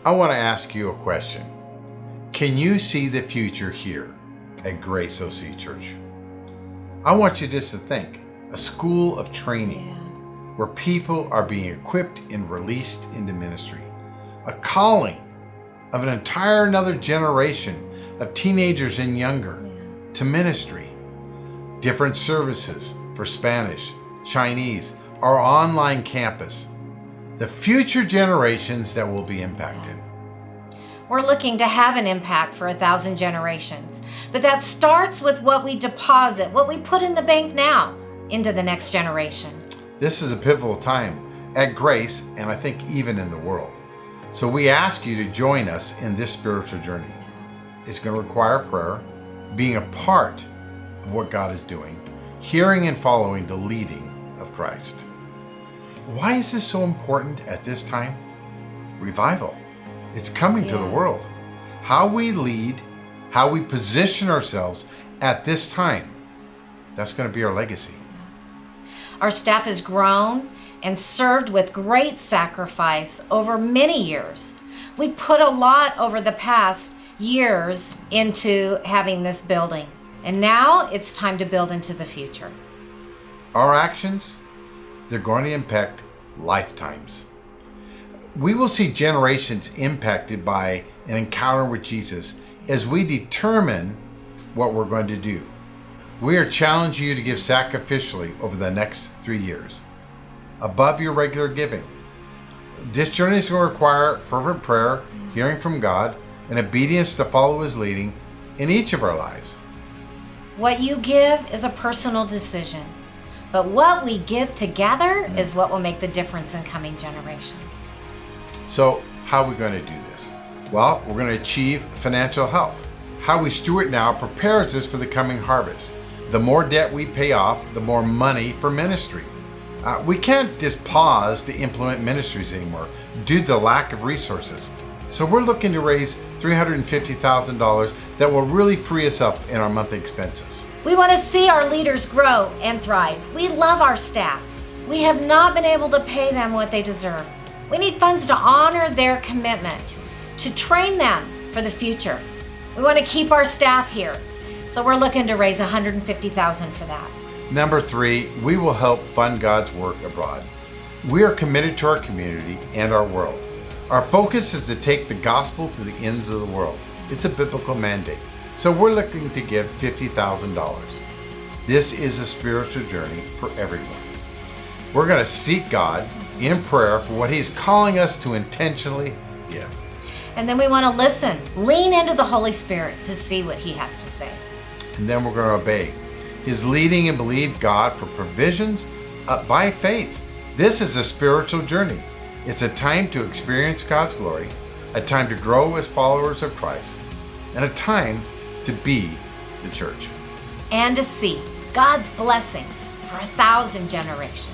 I want to ask you a question. Can you see the future here at Grace OC Church? I want you just to think, a school of training where people are being equipped and released into ministry, a calling of an entire another generation of teenagers and younger to ministry, different services for Spanish, Chinese, our online campus, the future generations that will be impacted. We're looking to have an impact for 1,000 generations, but that starts with what we deposit, what we put in the bank now into the next generation. This is a pivotal time at Grace, and I think even in the world. So we ask you to join us in this spiritual journey. It's going to require prayer, being a part of what God is doing, hearing and following the leading of Christ. Why is this so important at this time? Revival. It's coming to the world. How we lead, how we position ourselves at this time, that's going to be our legacy. Our staff has grown and served with great sacrifice over many years. We put a lot over the past years into having this building, and now it's time to build into the future. Our actions, they're going to impact lifetimes. We will see generations impacted by an encounter with Jesus as we determine what we're going to do. We are challenging you to give sacrificially over the next 3 years, above your regular giving. This journey is going to require fervent prayer, hearing from God, and obedience to follow His leading in each of our lives. What you give is a personal decision, but what we give together is what will make the difference in coming generations. So, how are we going to do this? Well, we're going to achieve financial health. How we steward now prepares us for the coming harvest. The more debt we pay off, the more money for ministry. We can't just pause to implement ministries anymore due to the lack of resources. So we're looking to raise $350,000 that will really free us up in our monthly expenses. We want to see our leaders grow and thrive. We love our staff. We have not been able to pay them what they deserve. We need funds to honor their commitment, to train them for the future. We want to keep our staff here, so we're looking to raise $150,000 for that. Number 3, we will help fund God's work abroad. We are committed to our community and our world. Our focus is to take the gospel to the ends of the world. It's a biblical mandate. So we're looking to give $50,000. This is a spiritual journey for everyone. We're going to seek God in prayer for what He's calling us to intentionally give. And then we want to listen, lean into the Holy Spirit to see what He has to say. And then we're going to obey His leading and believe God for provisions by faith. This is a spiritual journey. It's a time to experience God's glory, a time to grow as followers of Christ, and a time to be the church. And to see God's blessings for 1,000 generations.